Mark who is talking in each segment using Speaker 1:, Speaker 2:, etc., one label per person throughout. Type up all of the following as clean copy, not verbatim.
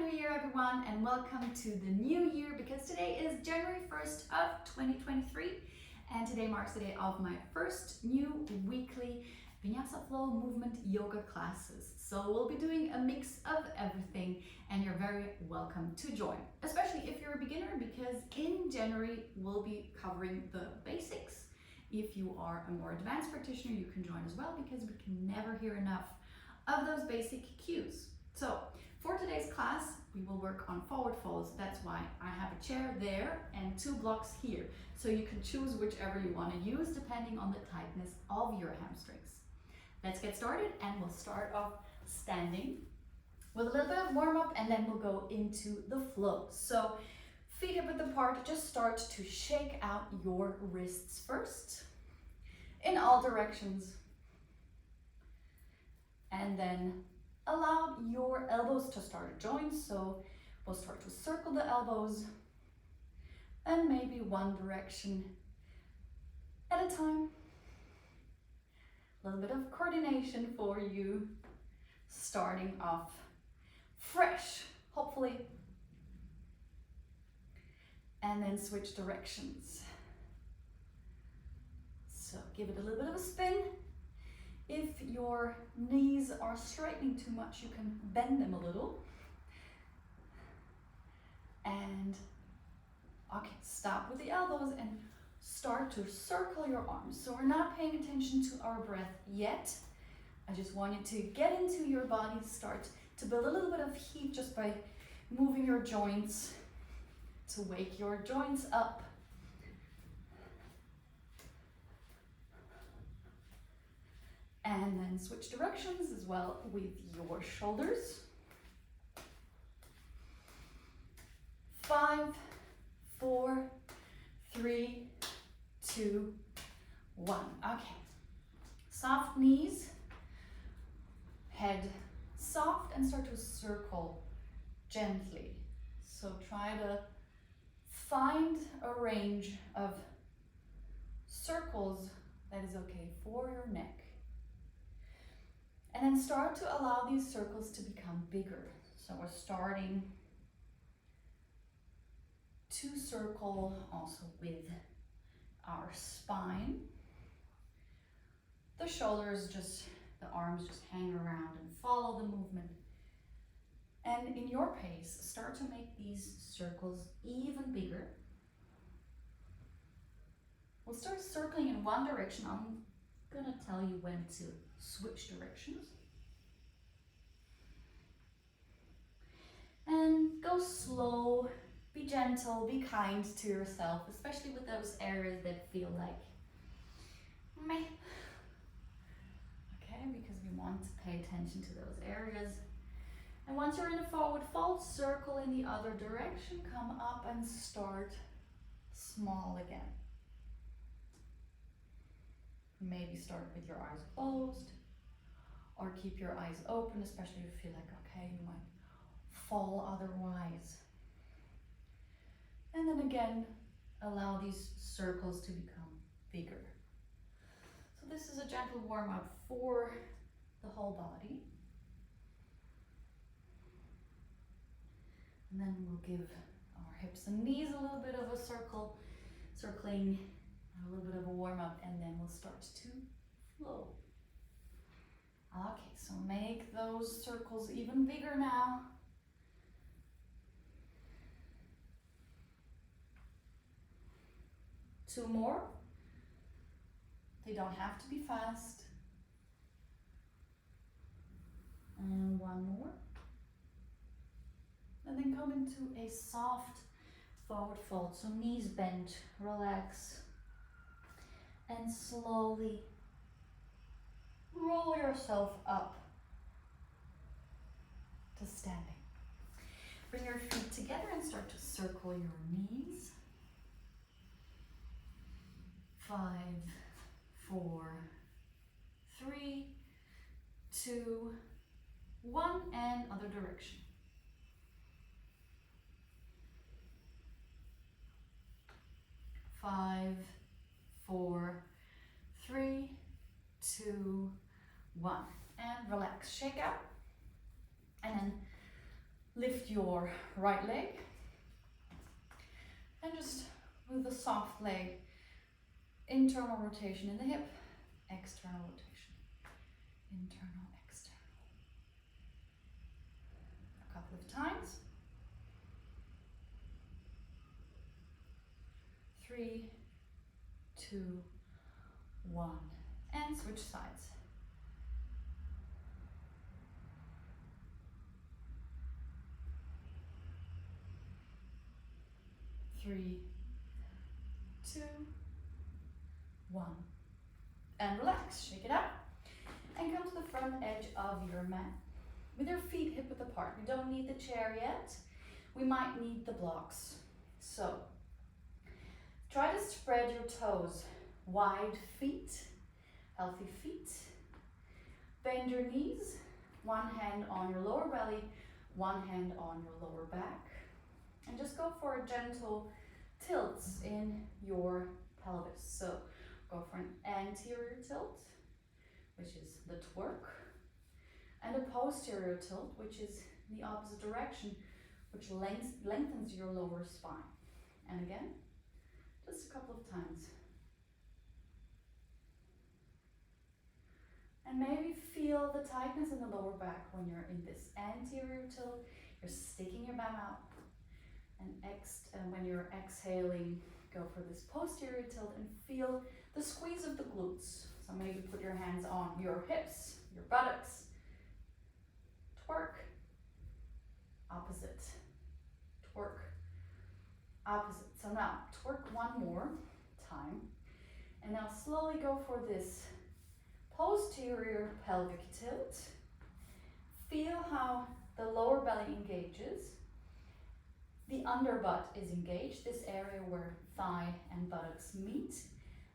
Speaker 1: New Year, everyone, and welcome to the new year, because today is January 1st of 2023, and today marks the day of my first new weekly Vinyasa Flow movement yoga classes. So we'll be doing a mix of everything, and you're very welcome to join, especially if you're a beginner, because in January we'll be covering the basics. If you are a more advanced practitioner, you can join as well, because we can never hear enough of those basic cues. So for today's class, we will work on forward folds. That's why I have a chair there and 2 blocks here. So you can choose whichever you want to use depending on the tightness of your hamstrings. Let's get started, and we'll start off standing with a little bit of warm up, and then we'll go into the flow. So feet hip width apart, just start to shake out your wrists first in all directions. And then allow your elbows to start to join. So we'll start to circle the elbows, and maybe one direction at a time. A little bit of coordination for you, starting off fresh, hopefully. And then switch directions. So give it a little bit of a spin. If your knees are straightening too much, you can bend them a little. And okay, stop with the elbows and start to circle your arms. So we're not paying attention to our breath yet. I just want you to get into your body, start to build a little bit of heat just by moving your joints to wake your joints up. And then switch directions as well with your shoulders. 5, 4, 3, 2, 1. Okay. Soft knees, head soft, and start to circle gently. So try to find a range of circles that is okay for your neck. And then start to allow these circles to become bigger. So we're starting to circle also with our spine. The shoulders the arms just hang around and follow the movement. And in your pace, start to make these circles even bigger. We'll start circling in one direction. I'm gonna tell you when to switch directions. And go slow, be gentle, be kind to yourself, especially with those areas that feel like meh. Okay, because we want to pay attention to those areas. And once you're in a forward fold, circle in the other direction, come up and start small again. Maybe start with your eyes closed, or keep your eyes open, especially if you feel like, okay, you might fall otherwise. And then again, allow these circles to become bigger. So this is a gentle warm-up for the whole body. And then we'll give our hips and knees a little bit of a circling, a little bit of a warm-up, and then we'll start to flow. Okay, so make those circles even bigger now. Two more. They don't have to be fast. And one more. And then come into a soft forward fold. So knees bent, relax. And slowly roll yourself up to standing. Bring your feet together and start to circle your knees. 5, 4, 3, 2, 1, and other direction. 5, 4, 3, 2, 1. And relax, shake out. And then Lift your right leg and just with a soft leg, internal rotation in the hip, external rotation, internal, external. A couple of times. 3, 2, 1, and switch sides. Three, 2, 1, and relax. Shake it out, and come to the front edge of your mat with your feet hip width apart. We don't need the chair yet. We might need the blocks. So try to spread your toes, wide feet, healthy feet. Bend your knees, one hand on your lower belly, one hand on your lower back. And just go for a gentle tilts in your pelvis. So go for an anterior tilt, which is the twerk, and a posterior tilt, which is the opposite direction, which lengthens your lower spine. And again, just a couple of times. And maybe feel the tightness in the lower back when you're in this anterior tilt. You're sticking your bum out. And when you're exhaling, go for this posterior tilt and feel the squeeze of the glutes. So maybe put your hands on your hips, your buttocks. Twerk, opposite. Twerk, opposite. So now twerk one more time. And now slowly go for this posterior pelvic tilt. Feel how the lower belly engages. The underbutt is engaged, this area where thigh and buttocks meet.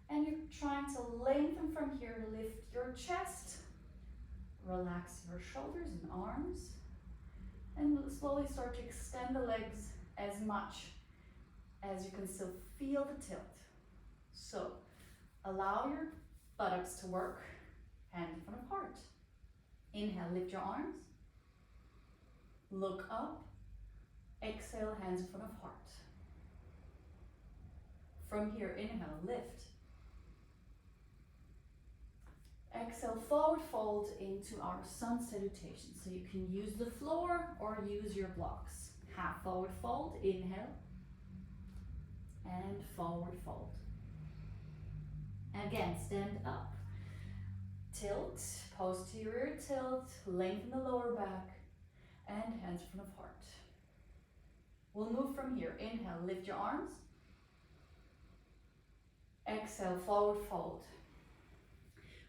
Speaker 1: And you're trying to lengthen from here, lift your chest, relax your shoulders and arms, and slowly start to extend the legs as much as you can still feel the tilt. So allow your buttocks to work, hand in front of heart. Inhale, lift your arms, look up. Exhale, hands in front of heart. From here, inhale, lift. Exhale, forward fold into our sun salutation. So you can use the floor or use your blocks. Half forward fold, inhale, and forward fold. Again, stand up. Tilt, posterior tilt, lengthen the lower back, and hands in front of heart. We'll move from here. Inhale, lift your arms. Exhale, forward fold.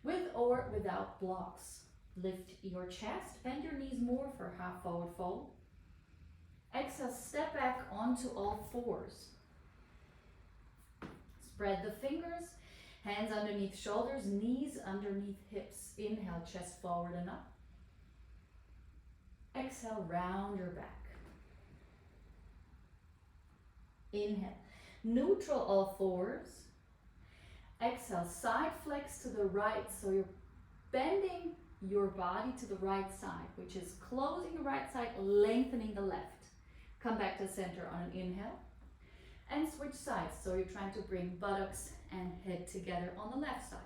Speaker 1: With or without blocks. Lift your chest, bend your knees more for half forward fold. Exhale, step back onto all fours. Spread the fingers, hands underneath shoulders, knees underneath hips. Inhale, chest forward and up. Exhale, round your back. Inhale, neutral all fours. Exhale, side flex to the right, so you're bending your body to the right side, which is closing the right side, lengthening the left. Come back to center on an inhale, and switch sides, so you're trying to bring buttocks and head together on the left side.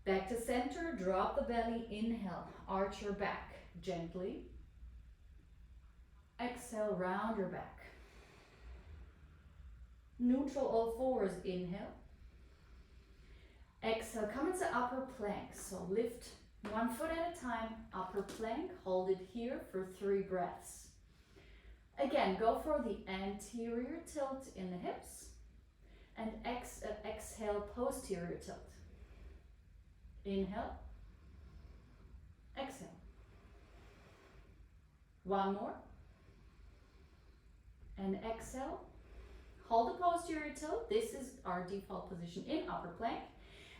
Speaker 1: Back to center, drop the belly, inhale, arch your back gently. Exhale, round your back. Neutral all fours, inhale. Exhale, come into upper plank. So lift one foot at a time, upper plank, hold it here for 3 breaths. Again, go for the anterior tilt in the hips and exhale, posterior tilt. Inhale, exhale. One more. And exhale. Hold the posterior tilt. This is our default position in upper plank.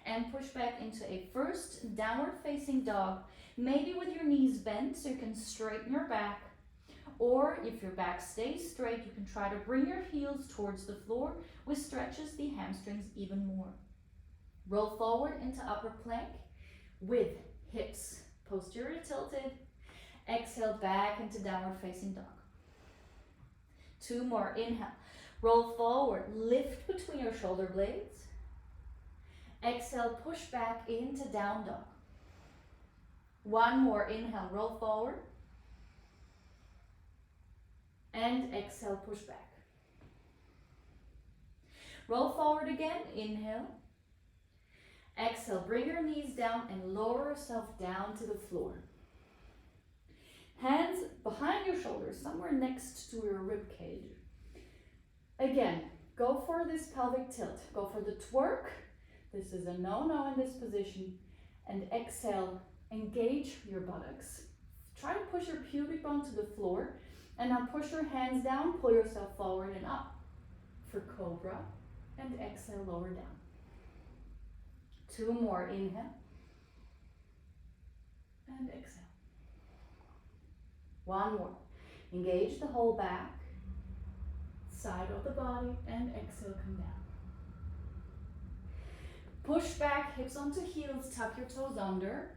Speaker 1: And push back into a first downward facing dog, maybe with your knees bent so you can straighten your back. Or if your back stays straight, you can try to bring your heels towards the floor, which stretches the hamstrings even more. Roll forward into upper plank with hips posterior tilted Exhale back into downward facing dog. 2 more, inhale. Roll forward, lift between your shoulder blades. Exhale, push back into down dog. 1 more, inhale, roll forward. And exhale, push back. Roll forward again, inhale. Exhale, bring your knees down and lower yourself down to the floor. Hands behind your shoulders, somewhere next to your rib cage. Again, go for this pelvic tilt. Go for the twerk. This is a no-no in this position. And exhale, engage your buttocks. Try to push your pubic bone to the floor. And now push your hands down, pull yourself forward and up for cobra. And exhale, lower down. 2 more, inhale. And exhale. 1 more. Engage the whole back, side of the body, and exhale, come down. Push back, hips onto heels, tuck your toes under,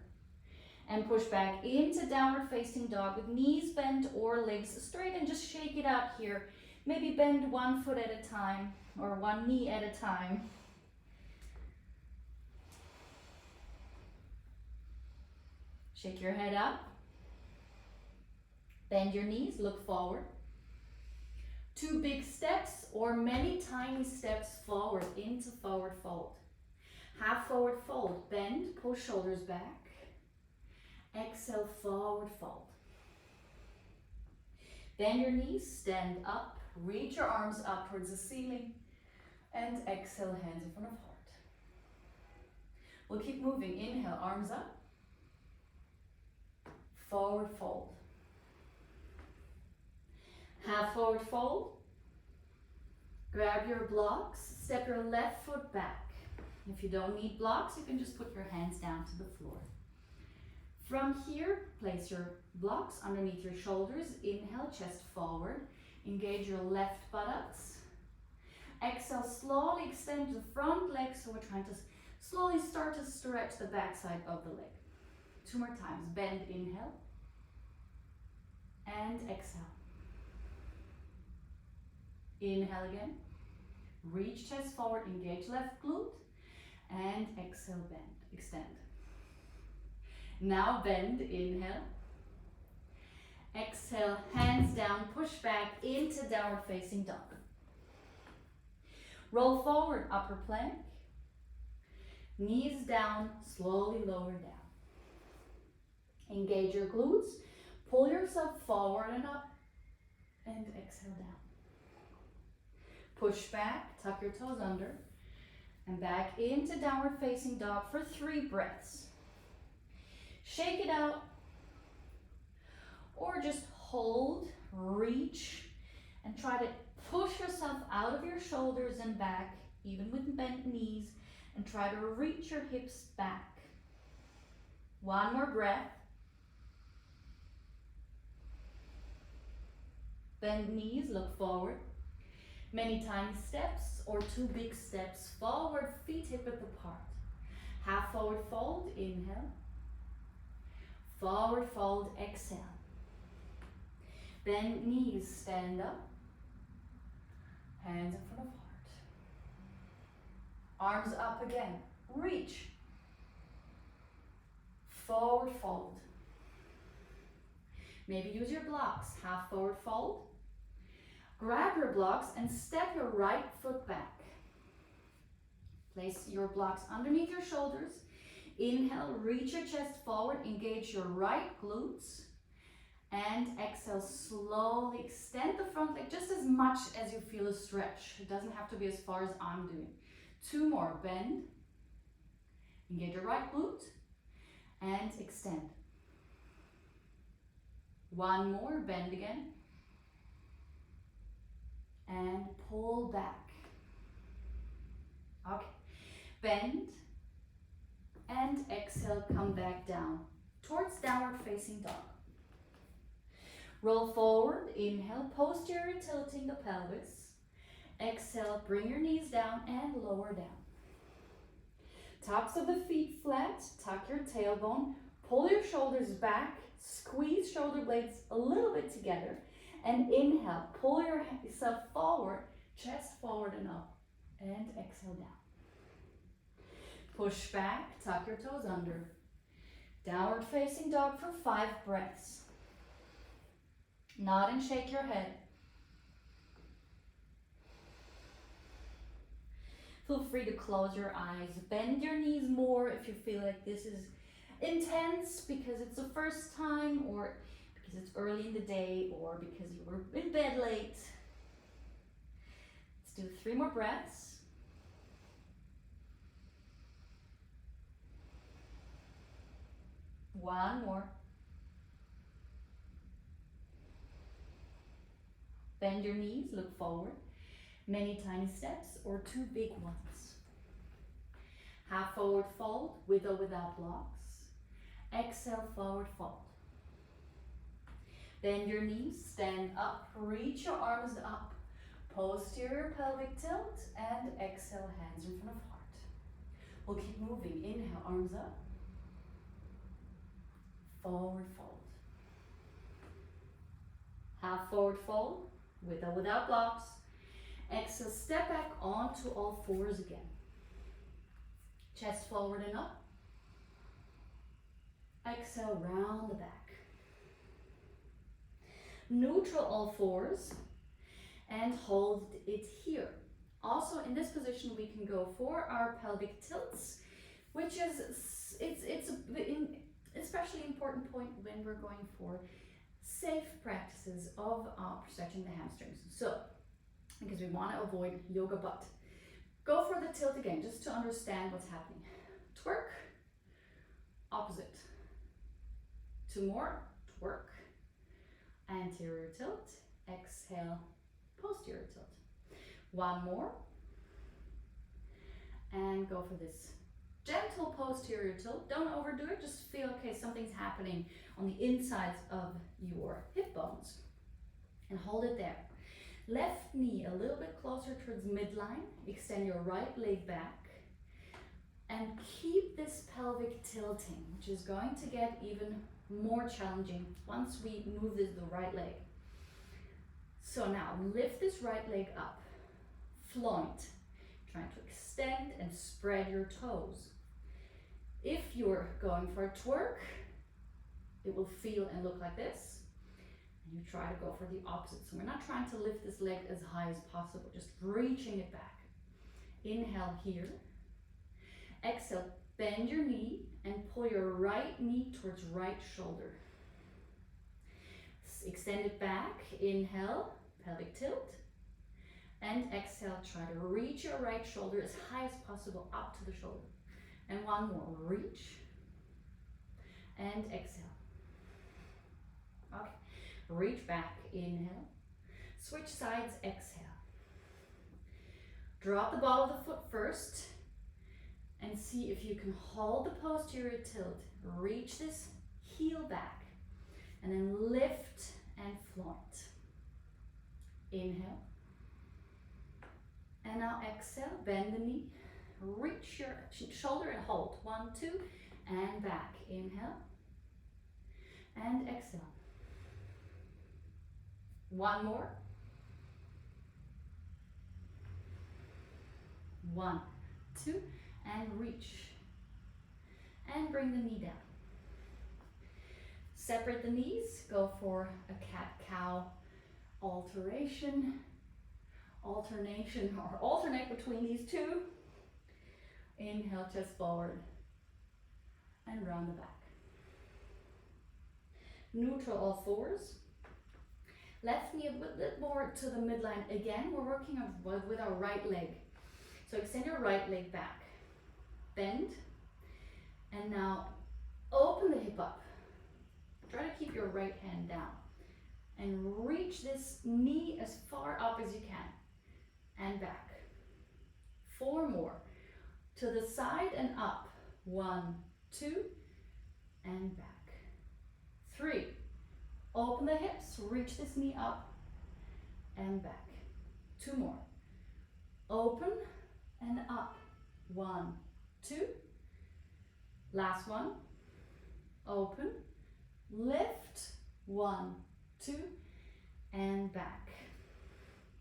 Speaker 1: and push back into downward facing dog with knees bent or legs straight, and just shake it out here. Maybe bend 1 foot at a time or 1 knee at a time. Shake your head up. Bend your knees, look forward. 2 big steps or many tiny steps forward into forward fold. Half forward fold, bend, pull shoulders back. Exhale, forward fold. Bend your knees, stand up, reach your arms up towards the ceiling, and exhale, hands in front of heart. We'll keep moving. Inhale, arms up. Forward fold. Half forward fold. Grab your blocks, step your left foot back. If you don't need blocks, you can just put your hands down to the floor. From here, place your blocks underneath your shoulders. Inhale, chest forward. Engage your left buttocks. Exhale, slowly extend the front leg, so we're trying to slowly start to stretch the backside of the leg. 2 more times. Bend, inhale. And exhale. Inhale again. Reach chest forward, engage left glute. And exhale, bend, extend. Now bend, inhale. Exhale, hands down, push back into downward facing dog. Roll forward, upper plank. Knees down, slowly lower down. Engage your glutes, pull yourself forward and up, and exhale down. Push back, tuck your toes under, and back into downward facing dog for 3 breaths. Shake it out, or just hold, reach, and try to push yourself out of your shoulders and back, even with bent knees, and try to reach your hips back. 1 more breath. Bend knees, look forward. Many tiny steps or 2 big steps forward, feet hip width apart. Half forward fold, inhale. Forward fold, exhale. Bend knees, stand up. Hands in front of heart. Arms up again, reach. Forward fold. Maybe use your blocks, half forward fold. Grab your blocks and step your right foot back. Place your blocks underneath your shoulders. Inhale, reach your chest forward, engage your right glutes. And exhale, slowly extend the front leg just as much as you feel a stretch. It doesn't have to be as far as I'm doing. 2 more, bend. Engage your right glute and extend. 1 more, bend again. And pull back. Okay, bend and exhale, come back down towards downward facing dog. Roll forward, inhale, posterior tilting the pelvis. Exhale, bring your knees down and lower down. Tops of the feet flat, tuck your tailbone, pull your shoulders back, Squeeze shoulder blades a little bit together. And inhale, pull yourself forward, chest forward and up. And exhale down. Push back, tuck your toes under. Downward facing dog for 5 breaths. Nod and shake your head. Feel free to close your eyes. Bend your knees more if you feel like this is intense because it's the first time, or because it's early in the day, or because you were in bed late. Let's do 3 more breaths. One more. Bend your knees, look forward. Many tiny steps or 2 big ones. Half forward fold with or without blocks. Exhale, forward fold. Bend your knees, stand up, reach your arms up. Posterior pelvic tilt and exhale, hands in front of heart. We'll keep moving. Inhale, arms up. Forward fold. Half forward fold with or without blocks. Exhale, step back onto all 4s again. Chest forward and up. Exhale, round the back. Neutral all 4s and hold it here. Also in this position we can go for our pelvic tilts, which is it's an especially important point when we're going for safe practices of stretching the hamstrings. So, because we want to avoid yoga butt. Go for the tilt again, just to understand what's happening. Twerk, opposite. 2 more, twerk, anterior tilt, exhale, posterior tilt. 1 more, and go for this gentle posterior tilt. Don't overdo it, just feel, okay, something's happening on the insides of your hip bones. And hold it there. Left knee a little bit closer towards midline. Extend your right leg back. And keep this pelvic tilting, which is going to get even more challenging once we move the right leg. So now lift this right leg up. Floint. Trying to extend and spread your toes. If you're going for a twerk, it will feel and look like this. And you try to go for the opposite. So we're not trying to lift this leg as high as possible, just reaching it back. Inhale here. Exhale, bend your knee and pull your right knee towards right shoulder. Extend it back. Inhale, pelvic tilt. And exhale, try to reach your right shoulder as high as possible up to the shoulder. And 1 more, reach. And exhale. Okay, reach back, inhale. Switch sides, exhale. Drop the ball of the foot first. And see if you can hold the posterior tilt. Reach this heel back. And then lift and float. Inhale. And now exhale, bend the knee. Reach your shoulder and hold. 1, 2, and back. Inhale. And exhale. 1 more. 1, 2, and reach. And bring the knee down. Separate the knees. Go for a cat-cow alternate between these 2. Inhale, chest forward, and round the back. Neutral all 4s. Left knee a bit more to the midline. Again, we're working with our right leg. So extend your right leg back. Bend. And now open the hip up. Try to keep your right hand down. And reach this knee as far up as you can. And back. 4 more. To the side and up. 1, 2, and back. 3. Open the hips, reach this knee up and back. 2 more. Open and up. 1, 2. Last one. Open, lift, 1, 2, and back.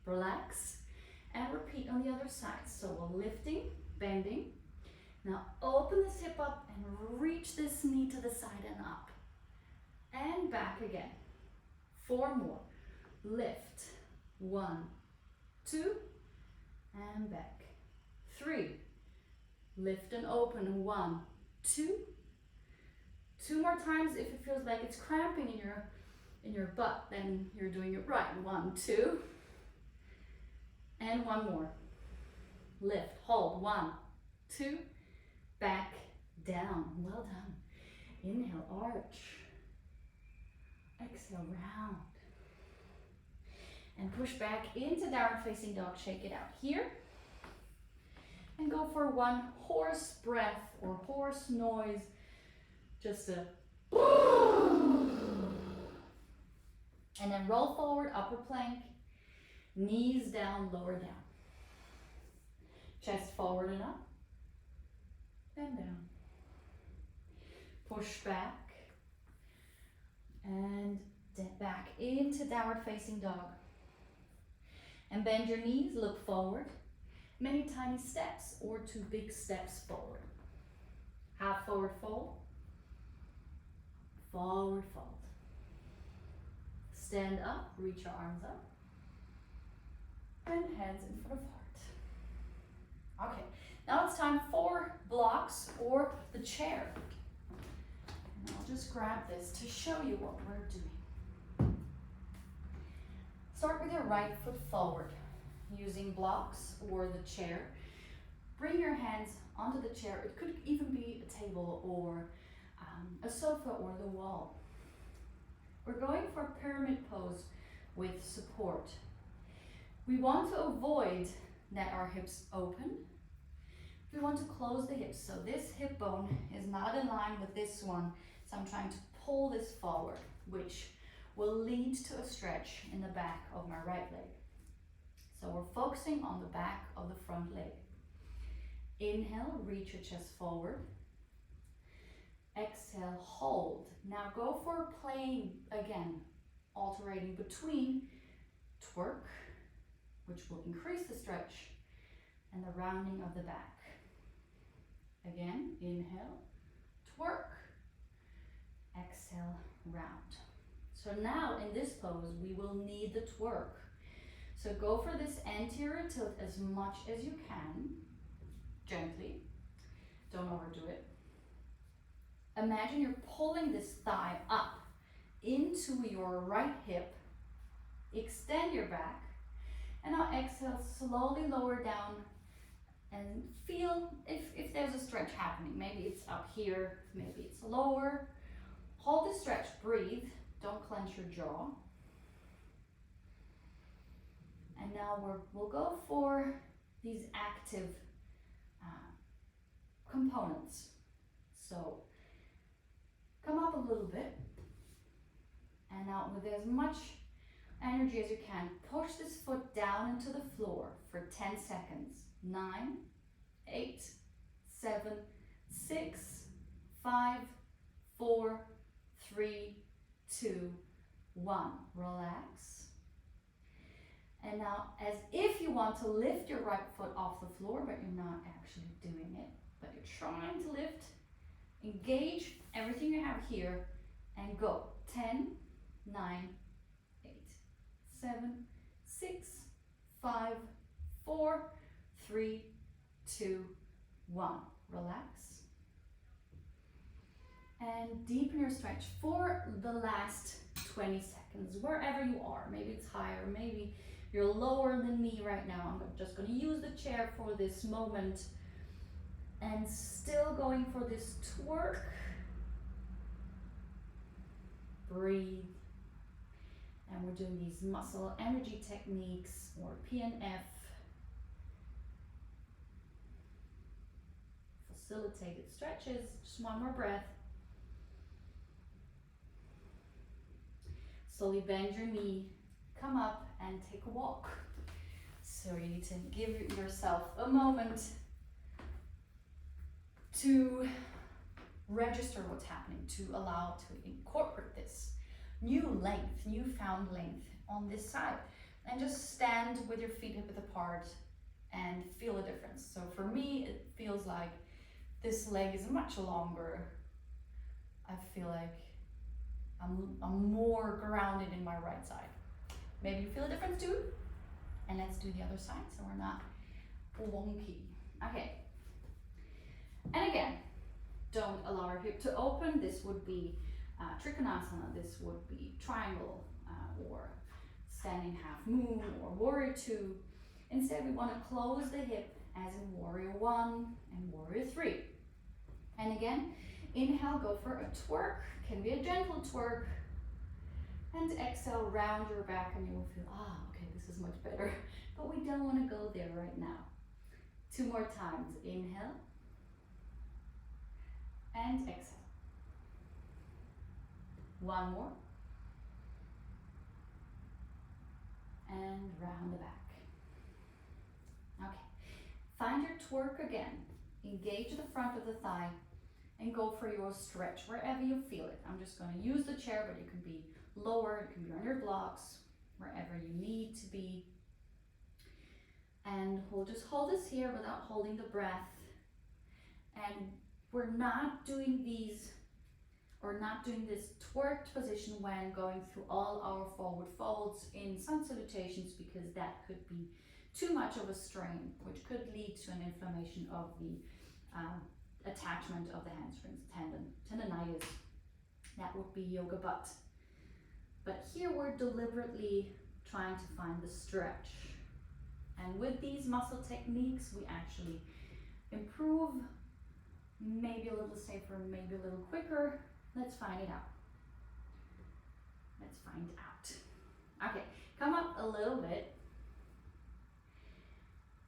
Speaker 1: Relax and repeat on the other side. So we're lifting, bending. Now open this hip up and reach this knee to the side and up. And back again. 4 more. Lift, 1, 2, and back. 3. Lift and open, 1, 2. 2 more times. If it feels like it's cramping in your butt, then you're doing it right. 1, 2. And 1 more. Lift, hold, 1, 2, back, down. Well done. Inhale, arch. Exhale, round. And push back into downward facing dog. Shake it out here. And go for 1 horse breath or horse noise. Just a and then roll forward, upper plank, knees down, lower down. Chest forward and up, and down. Push back, and back into downward facing dog. And bend your knees, look forward. Many tiny steps or 2 big steps forward. Half forward fold. Forward fold. Stand up, reach your arms up. And hands in front of heart. Okay, now it's time for blocks or the chair. And I'll just grab this to show you what we're doing. Start with your right foot forward, using blocks or the chair. Bring your hands onto the chair. It could even be a table or a sofa or the wall. We're going for a pyramid pose with support. We want to avoid that our hips open. We want to close the hips. So this hip bone is not in line with this one. So I'm trying to pull this forward, which will lead to a stretch in the back of my right leg. So we're focusing on the back of the front leg. Inhale, reach your chest forward. Exhale, hold. Now go for playing again, alternating between twerk, which will increase the stretch, and the rounding of the back. Again, inhale, twerk, exhale, round. So now in this pose, we will need the twerk. So go for this anterior tilt as much as you can, gently, don't overdo it. Imagine you're pulling this thigh up into your right hip, extend your back, and now exhale, slowly lower down and feel if there's a stretch happening. Maybe it's up here, maybe it's lower. Hold the stretch, breathe, don't clench your jaw. And now we'll go for these active components. So come up a little bit, and now with as much energy as you can, push this foot down into the floor for 10 seconds. 9, 8, 7, 6, 5, 4, 3, 2, 1. Relax. And now, as if you want to lift your right foot off the floor, but you're not actually doing it, but you're trying to lift, engage everything you have here, and go. 10, 9, 8, 7, 6, 5, 4, 3, 2, 1. Relax. And deepen your stretch for the last 20 seconds, wherever you are. Maybe it's higher, maybe you're lower than me right now. I'm just going to use the chair for this moment. And still going for this twerk. Breathe. And we're doing these muscle energy techniques, or PNF. Facilitated stretches. Just one more breath. Slowly bend your knee, come up and take a walk. So you need to give yourself a moment to register what's happening, to allow to incorporate this new length, newfound length on this side. And just stand with your feet hip width apart and feel a difference. So for me, it feels like this leg is much longer. I feel like I'm more grounded in my right side. Maybe you feel a difference too. And let's do the other side so we're not wonky. Okay. And again, don't allow our hip to open. This would be Trikonasana. This would be triangle or standing half moon or warrior two. Instead, we want to close the hip as in warrior one and warrior three. And again, inhale, go for a twerk. Can be a gentle twerk. And exhale, round your back and you will feel, okay, this is much better. But we don't want to go there right now. 2 more times. Inhale. And exhale. 1 more. And round the back. Okay. Find your twerk again. Engage the front of the thigh and go for your stretch wherever you feel it. I'm just going to use the chair, but you can be lower, it can be on your blocks, wherever you need to be. And we'll just hold this here without holding the breath. And we're not doing these, or not doing this twerked position when going through all our forward folds in sun salutations, because that could be too much of a strain, which could lead to an inflammation of the attachment of the hamstrings, tendonitis. That would be yoga butt. But here we're deliberately trying to find the stretch. And with these muscle techniques, we actually improve, maybe a little safer, maybe a little quicker. Let's find it out. Let's find out. Okay, come up a little bit.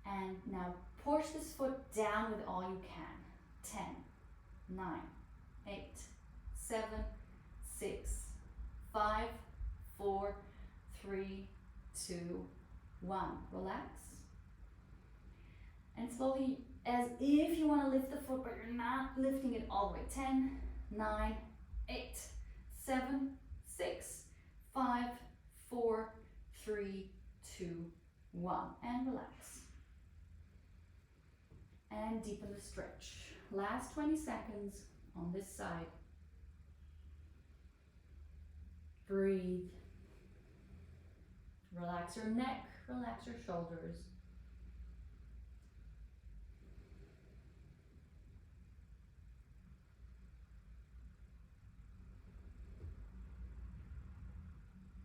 Speaker 1: And now push this foot down with all you can. 10, 9, 8, 7, 6, 5, 4, 3, 2, 1. Relax. And slowly, as if you want to lift the foot, but you're not lifting it all the way. 10, 9, 8, 7, 6, 5, 4, 3, 2, 1. And relax. And deepen the stretch. Last 20 seconds on this side. Breathe. Relax your neck, relax your shoulders.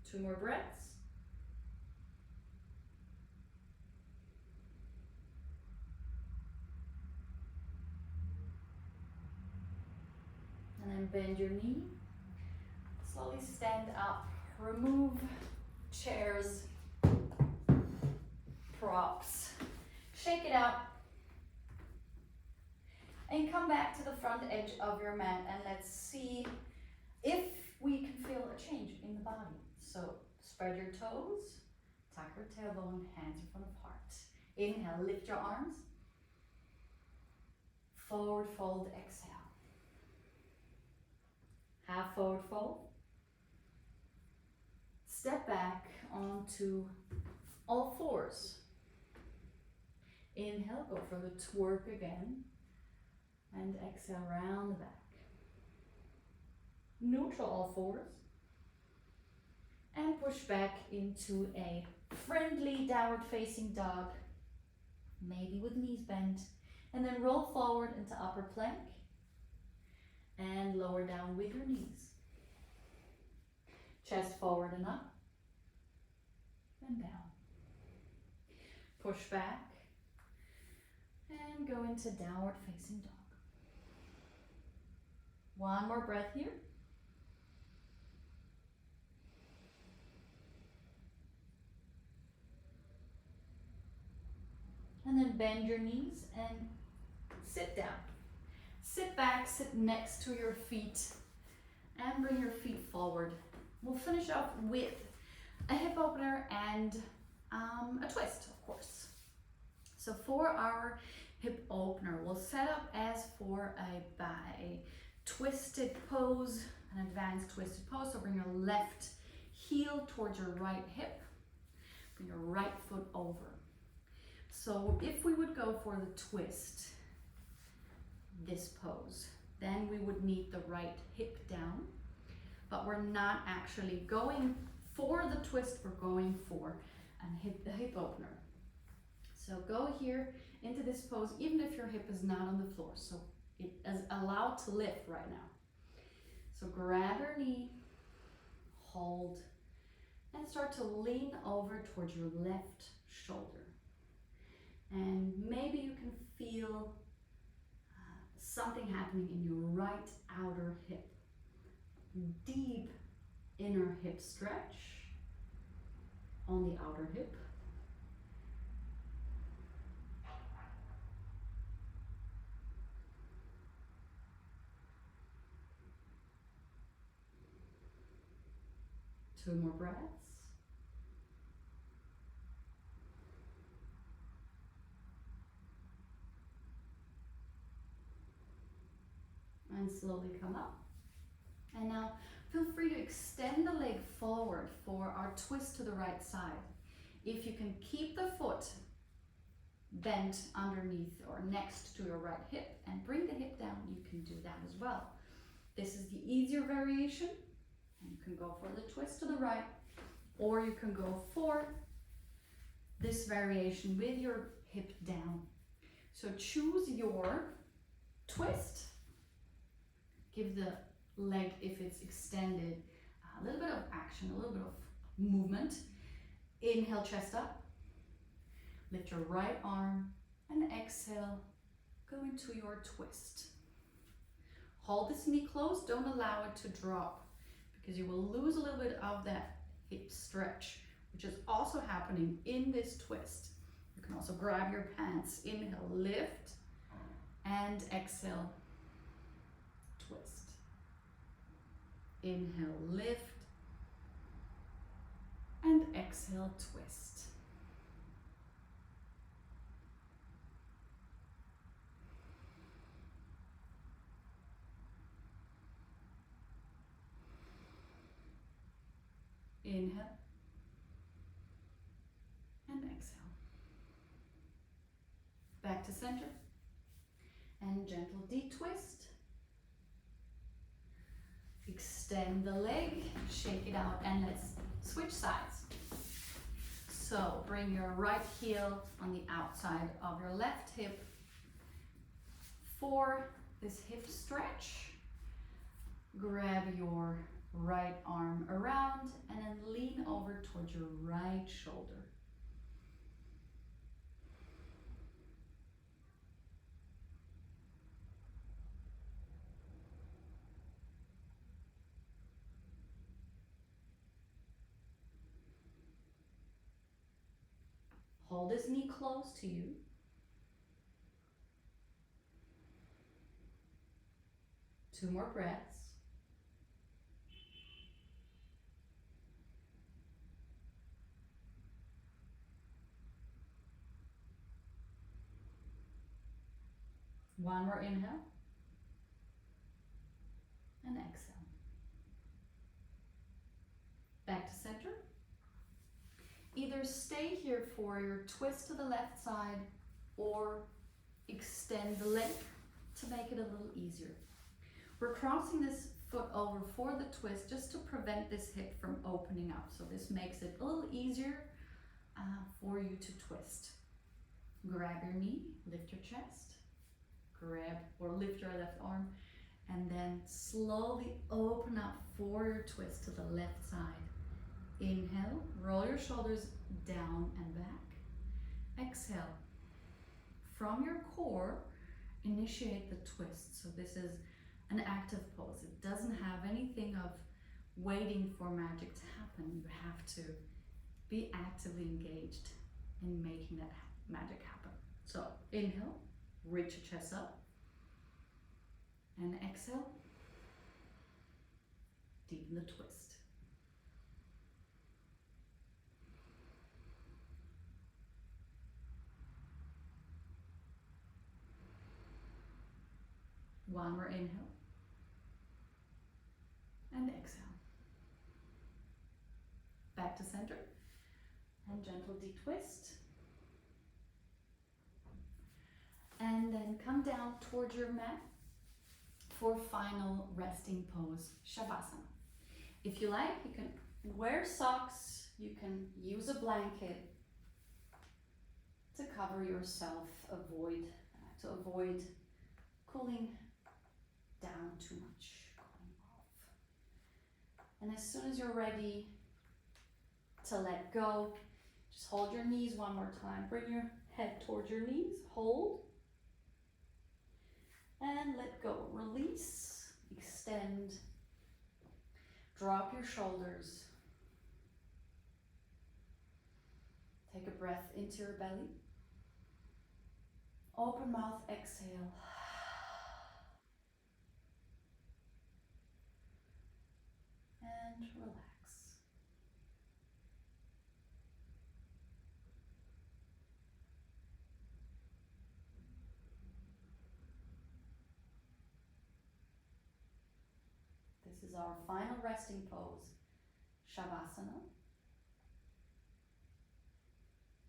Speaker 1: Two more breaths. And then bend your knee. Slowly stand up. Remove chairs, props. Shake it out. And come back to the front edge of your mat, and let's see if we can feel a change in the body. So spread your toes, tuck your tailbone, hands in front of heart. Inhale, lift your arms. Forward fold, exhale. Half forward fold. Step back onto all fours. Inhale, go for the twerk again. And exhale, round the back. Neutral all fours. And push back into a friendly downward facing dog. Maybe with knees bent. And then roll forward into upper plank. And lower down with your knees. Chest forward and up. And down. Push back. And go into downward facing dog. One more breath here. And then bend your knees and sit down. Sit back, sit next to your feet, and bring your feet forward. We'll finish off with a hip opener and a twist, of course. So for our hip opener, we'll set up as for a twisted pose, an advanced twisted pose. So bring your left heel towards your right hip, bring your right foot over. So if we would go for the twist, this pose, then we would need the right hip down, but we're not actually going for the twist, we're going for the hip opener. So go here into this pose, even if your hip is not on the floor. So it is allowed to lift right now. So grab your knee, hold, and start to lean over towards your left shoulder. And maybe you can feel something happening in your right outer hip. Deep inner hip stretch on the outer hip. Two more breaths. And slowly come up. And now feel free to extend the leg forward for our twist to the right side. If you can keep the foot bent underneath or next to your right hip and bring the hip down, you can do that as well. This is the easier variation. And you can go for the twist to the right, or you can go for this variation with your hip down. So choose your twist. Give the leg, if it's extended, a little bit of action, a little bit of movement. Inhale, chest up. Lift your right arm and exhale, go into your twist. Hold this knee close, don't allow it to drop because you will lose a little bit of that hip stretch, which is also happening in this twist. You can also grab your pants. Inhale, lift, and exhale, twist. Inhale, lift, and exhale, twist. Inhale and exhale. Back to center and gentle D-twist. Extend the leg, shake it out, and let's switch sides. So bring your right heel on the outside of your left hip for this hip stretch. Grab your right arm around and then lean over towards your right shoulder. Hold this knee close to you. Two more breaths. One more inhale and exhale. Back to center. Either stay here for your twist to the left side or extend the leg to make it a little easier. We're crossing this foot over for the twist just to prevent this hip from opening up. So this makes it a little easier for you to twist. Grab your knee, lift your chest, grab or lift your left arm, and then slowly open up for your twist to the left side. Inhale, roll your shoulders down and back. Exhale. From your core, initiate the twist. So this is an active pose. It doesn't have anything of waiting for magic to happen. You have to be actively engaged in making that magic happen. So inhale, reach your chest up, and exhale, deepen the twist. One more inhale back to center. And gentle de-twist. And then come down towards your mat for final resting pose, Savasana. If you like, you can wear socks, you can use a blanket to cover yourself, to avoid cooling down too much, cooling off. And as soon as you're ready to let go, just hold your knees one more time. Bring your head towards your knees, hold, and let go. Release, extend, drop your shoulders. Take a breath into your belly. Open mouth, exhale. And relax. This is our final resting pose, Savasana.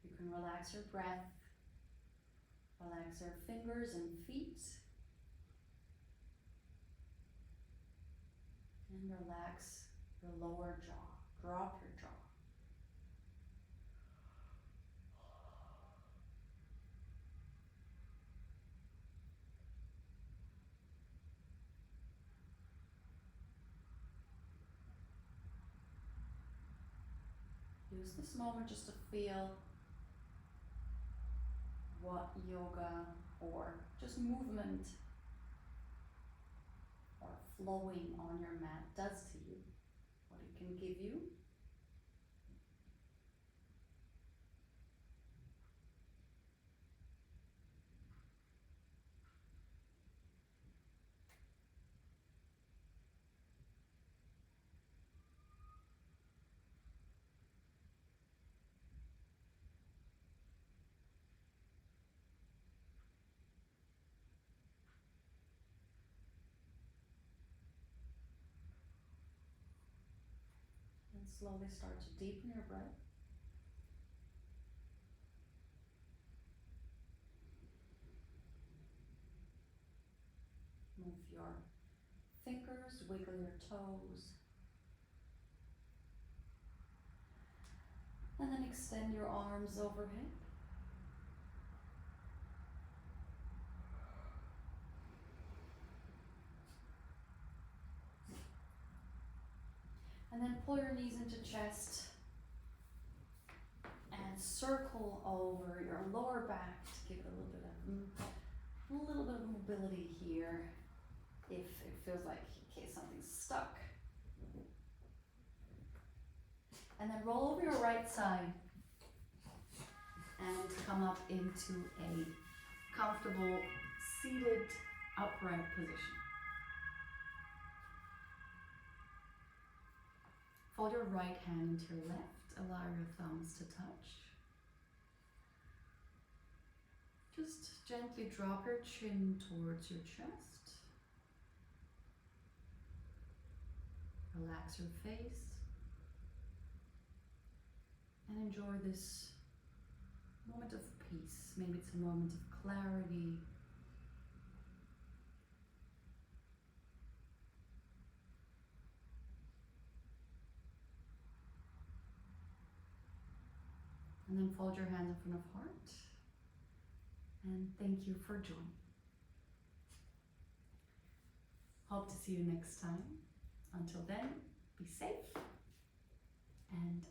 Speaker 1: You can relax your breath, relax your fingers and feet, and relax your lower jaw. Drop your jaw. Use this moment just to feel what yoga or just movement or flowing on your mat does to you, what it can give you. And slowly start to deepen your breath. Move your fingers, wiggle your toes. And then extend your arms overhead. And then pull your knees into chest and circle over your lower back to give it a little bit of mobility here if it feels like in case something's stuck. And then roll over your right side and come up into a comfortable seated upright position. Fold your right hand into your left, allow your thumbs to touch. Just gently drop your chin towards your chest. Relax your face. And enjoy this moment of peace. Maybe it's a moment of clarity. And then fold your hands in front of heart. And thank you for joining. Hope to see you next time. Until then, be safe and